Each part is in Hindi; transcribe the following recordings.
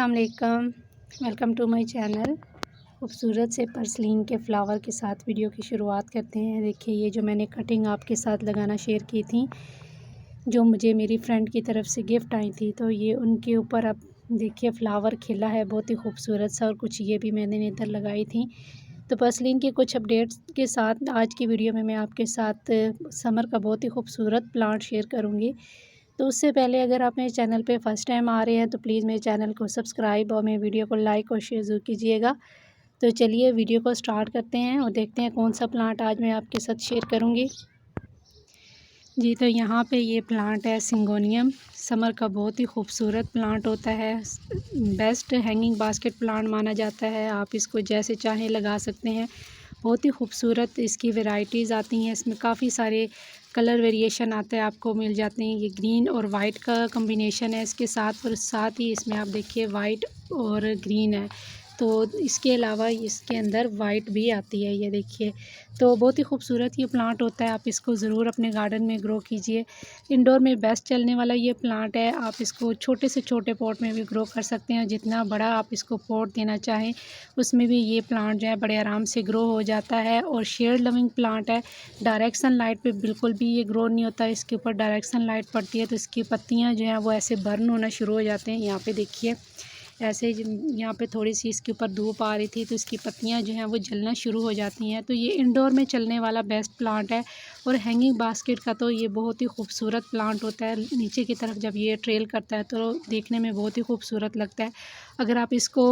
अस्सलाम वालेकुम, वेलकम टू माय चैनल। खूबसूरत से पर्सलीन के फ्लावर के साथ वीडियो की शुरुआत करते हैं। देखिए ये जो मैंने कटिंग आपके साथ लगाना शेयर की थी, जो मुझे मेरी फ्रेंड की तरफ से गिफ्ट आई थी, तो ये उनके ऊपर अब देखिए फ़्लावर खिला है बहुत ही खूबसूरत सा, और कुछ ये भी मैंने इधर लगाई थी। तो पर्सलीन के कुछ अपडेट्स के साथ आज की वीडियो में मैं आपके साथ समर का बहुत ही खूबसूरत प्लांट शेयर करूँगी। तो उससे पहले अगर आप मेरे चैनल पे फ़र्स्ट टाइम आ रहे हैं तो प्लीज़ मेरे चैनल को सब्सक्राइब और मेरे वीडियो को लाइक और शेयर ज़रूर कीजिएगा। तो चलिए वीडियो को स्टार्ट करते हैं और देखते हैं कौन सा प्लांट आज मैं आपके साथ शेयर करूँगी। जी, तो यहाँ पे ये प्लांट है सिंगोनियम। समर का बहुत ही खूबसूरत प्लांट होता है, बेस्ट हैंगिंग बास्केट प्लांट माना जाता है। आप इसको जैसे चाहें लगा सकते हैं। बहुत ही खूबसूरत इसकी वैरायटीज़ आती हैं, इसमें काफ़ी सारे कलर वेरिएशन आते हैं, आपको मिल जाते हैं। ये ग्रीन और वाइट का कॉम्बिनेशन है इसके साथ, और साथ ही इसमें आप देखिए वाइट और ग्रीन है। तो इसके अलावा इसके अंदर वाइट भी आती है, ये देखिए। तो बहुत ही खूबसूरत ये प्लांट होता है, आप इसको ज़रूर अपने गार्डन में ग्रो कीजिए। इंडोर में बेस्ट चलने वाला ये प्लांट है। आप इसको छोटे से छोटे पॉट में भी ग्रो कर सकते हैं, जितना बड़ा आप इसको पॉट देना चाहें उसमें भी ये प्लांट जो है बड़े आराम से ग्रो हो जाता है। और शेड लविंग प्लांट है, डायरेक्ट सनलाइट पे बिल्कुल भी ये ग्रो नहीं होता। इसके ऊपर डायरेक्ट सनलाइट पड़ती है तो इसकी पत्तियाँ जो हैं वो ऐसे बर्न होना शुरू हो जाते हैं। यहाँ पे देखिए ऐसे यहाँ पे थोड़ी सी इसके ऊपर धूप आ रही थी तो इसकी पत्तियाँ जो हैं वो जलना शुरू हो जाती हैं। तो ये इंडोर में चलने वाला बेस्ट प्लांट है। और हैंगिंग बास्केट का तो ये बहुत ही खूबसूरत प्लांट होता है। नीचे की तरफ जब ये ट्रेल करता है तो देखने में बहुत ही खूबसूरत लगता है। अगर आप इसको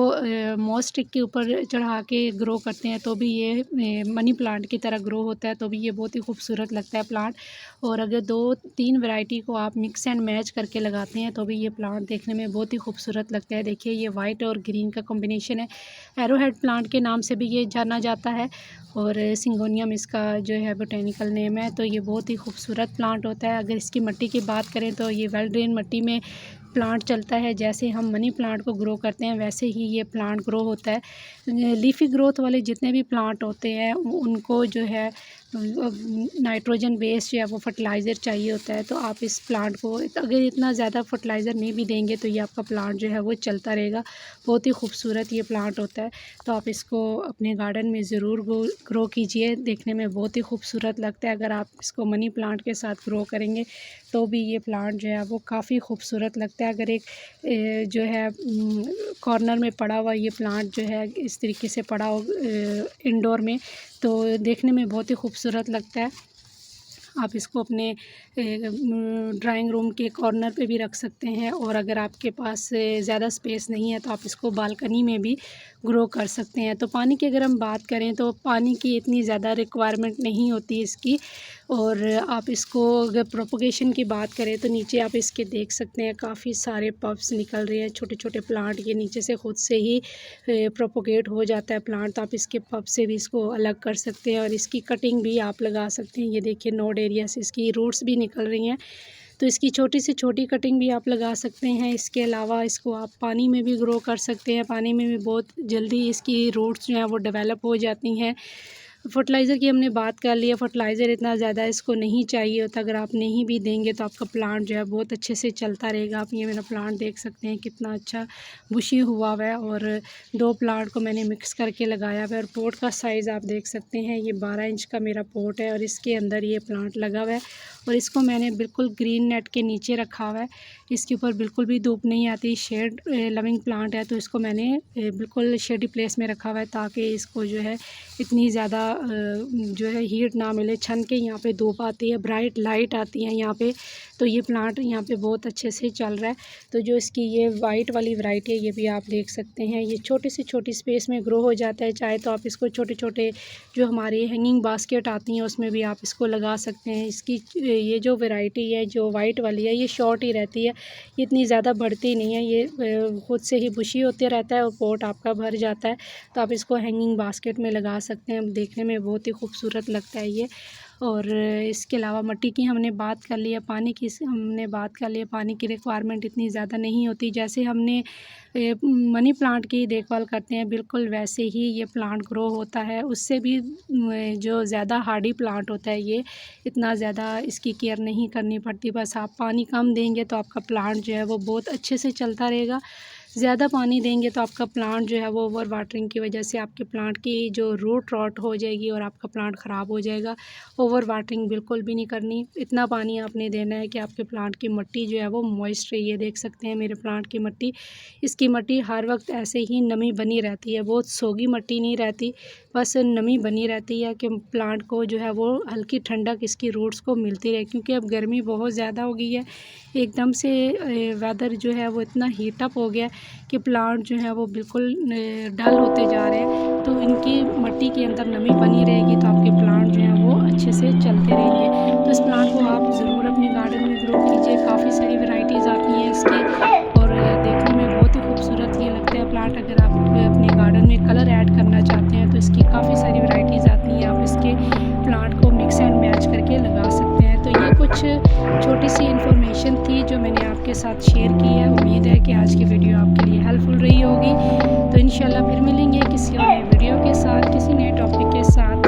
मॉस स्टिक के ऊपर चढ़ा के ग्रो करते हैं तो भी ये मनी प्लांट की तरह ग्रो होता है, तो भी ये बहुत ही खूबसूरत लगता है प्लांट। और अगर 2-3 वैरायटी को आप मिक्स एंड मैच करके लगाते हैं तो भी ये प्लांट देखने में बहुत ही खूबसूरत लगता है। देखिए ये वाइट और ग्रीन का कॉम्बिनेशन है। एरोहेड प्लांट के नाम से भी ये जाना जाता है, और सिंगोनियम इसका जो है बोटेनिकल नेम है। तो ये बहुत ही खूबसूरत प्लांट होता है। अगर इसकी मिट्टी की बात करें तो ये वेल ड्रेन मिट्टी में प्लांट चलता है। जैसे हम मनी प्लांट को ग्रो करते हैं वैसे ही ये प्लांट ग्रो होता है। लीफी ग्रोथ वाले जितने भी प्लांट होते हैं उनको जो है नाइट्रोजन बेस्ड या वो फर्टिलाइज़र चाहिए होता है। तो आप इस प्लांट को अगर इतना ज़्यादा फर्टिलाइज़र नहीं भी देंगे तो ये आपका प्लांट जो है वो चलता रहेगा। बहुत ही खूबसूरत ये प्लांट होता है। तो आप इसको अपने गार्डन में ज़रूर ग्रो कीजिए, देखने में बहुत ही खूबसूरत लगता है। अगर आप इसको मनी प्लांट के साथ ग्रो करेंगे तो भी ये प्लांट जो है वो काफ़ी खूबसूरत लगता है। अगर एक जो है कॉर्नर में पड़ा हुआ ये प्लांट जो है इस तरीके से पड़ा हो इंडोर में, तो देखने में बहुत ही खूबसूरत लगता है। आप इसको अपने ड्राइंग रूम के कॉर्नर पे भी रख सकते हैं, और अगर आपके पास ज़्यादा स्पेस नहीं है तो आप इसको बालकनी में भी ग्रो कर सकते हैं। तो पानी की अगर हम बात करें तो पानी की इतनी ज़्यादा रिक्वायरमेंट नहीं होती इसकी। और आप इसको अगर प्रोपगेशन की बात करें तो नीचे आप इसके देख सकते हैं काफ़ी सारे पफ्स निकल रहे हैं, छोटे छोटे प्लांट ये नीचे से खुद से ही प्रोपोगेट हो जाता है प्लांट। तो आप इसके पप से भी इसको अलग कर सकते हैं, और इसकी कटिंग भी आप लगा सकते हैं। ये देखिए नोड एरिया से इसकी रूट्स भी निकल रही हैं, तो इसकी छोटी से छोटी कटिंग भी आप लगा सकते हैं। इसके अलावा इसको आप पानी में भी ग्रो कर सकते हैं, पानी में भी बहुत जल्दी इसकी रूट्स जो हैं वो डेवलप हो जाती हैं। फर्टिलाइज़र की हमने बात कर ली है, फर्टिलाइज़र इतना ज़्यादा इसको नहीं चाहिए होता। अगर आप नहीं भी देंगे तो आपका प्लांट जो है बहुत अच्छे से चलता रहेगा। आप ये मेरा प्लांट देख सकते हैं कितना अच्छा बुशी हुआ हुआ है, और 2 प्लांट को मैंने मिक्स करके लगाया हुआ है। और पॉट का साइज़ आप देख सकते हैं, ये 12 इंच का मेरा पॉट है और इसके अंदर ये प्लांट लगा हुआ है। और इसको मैंने बिल्कुल ग्रीन नेट के नीचे रखा हुआ है, इसके ऊपर बिल्कुल भी धूप नहीं आती। शेड लविंग प्लांट है तो इसको मैंने बिल्कुल शेडी प्लेस में रखा हुआ है, ताकि इसको जो है इतनी ज़्यादा जो है हीट ना मिले। छन के यहाँ पे धूप आती है, ब्राइट लाइट आती है यहाँ पे, तो ये प्लांट यहाँ पे बहुत अच्छे से चल रहा है। तो जो इसकी ये वाइट वाली वैरायटी है ये भी आप देख सकते हैं, ये छोटी से छोटी स्पेस में ग्रो हो जाता है। चाहे तो आप इसको छोटे छोटे जो हमारी हैंगिंग बास्केट आती हैं उसमें भी आप इसको लगा सकते हैं। इसकी ये जो वैरायटी है जो वाइट वाली है ये शॉर्ट ही रहती है, ये इतनी ज़्यादा बढ़ती नहीं है, ये खुद से ही बुशी होते रहता है और पॉट आपका भर जाता है। तो आप इसको हैंगिंग बास्केट में लगा सकते हैं, देखने में बहुत ही खूबसूरत लगता है ये। और इसके अलावा मिट्टी की हमने बात कर ली है, पानी की हमने बात कर ली है। पानी की रिक्वायरमेंट इतनी ज़्यादा नहीं होती, जैसे हमने मनी प्लांट की देखभाल करते हैं बिल्कुल वैसे ही ये प्लांट ग्रो होता है। उससे भी जो ज़्यादा हार्डी प्लांट होता है ये इतना ज़्यादा इसकी केयर नहीं करनी पड़ती, बस आप पानी कम देंगे तो आपका प्लांट जो है वो बहुत अच्छे से चलता रहेगा। ज़्यादा पानी देंगे तो आपका प्लांट जो है वो ओवर वाटरिंग की वजह से आपके प्लांट की जो रूट रॉट हो जाएगी और आपका प्लांट ख़राब हो जाएगा। ओवर वाटरिंग बिल्कुल भी नहीं करनी। इतना पानी आपने देना है कि आपके प्लांट की मिट्टी जो है वो मॉइस्ट रही है। देख सकते हैं मेरे प्लांट की मिट्टी, इसकी मिट्टी हर वक्त ऐसे ही नमी बनी रहती है, बहुत सोगी मिट्टी नहीं रहती, बस नमी बनी रहती है कि प्लांट को जो है वो हल्की ठंडक इसकी रूट्स को मिलती रहे। क्योंकि अब गर्मी बहुत ज़्यादा हो गई है, एकदम से वेदर जो है वो इतना हीटअप हो गया कि प्लांट जो है वो बिल्कुल डल होते जा रहे हैं। तो इनकी मिट्टी के अंदर नमी बनी रहेगी तो आपके प्लांट जो हैं वो अच्छे से चलते रहेंगे। तो इस प्लांट को आप ज़रूर अपने गार्डन में ग्रो कीजिए। काफ़ी सारी वैरायटीज़ आती हैं इसकी और देखने में बहुत ही खूबसूरत ये लगता है प्लांट। अगर आप अपने गार्डन में कलर ऐड करना चाहते हैं तो इसकी काफ़ी सारी वैरायटीज़ आती हैं। आप इसके प्लांट को मिक्स एंड मैच करके लगा सकते हैं। तो ये कुछ छोटी सी इन्फॉर्मेशन थी जो मैंने आपके साथ शेयर की है। उम्मीद है कि आज की वीडियो आपके लिए हेल्पफुल रही होगी। तो इंशाल्लाह फिर मिलेंगे किसी और नए वीडियो के साथ, किसी नए टॉपिक के साथ।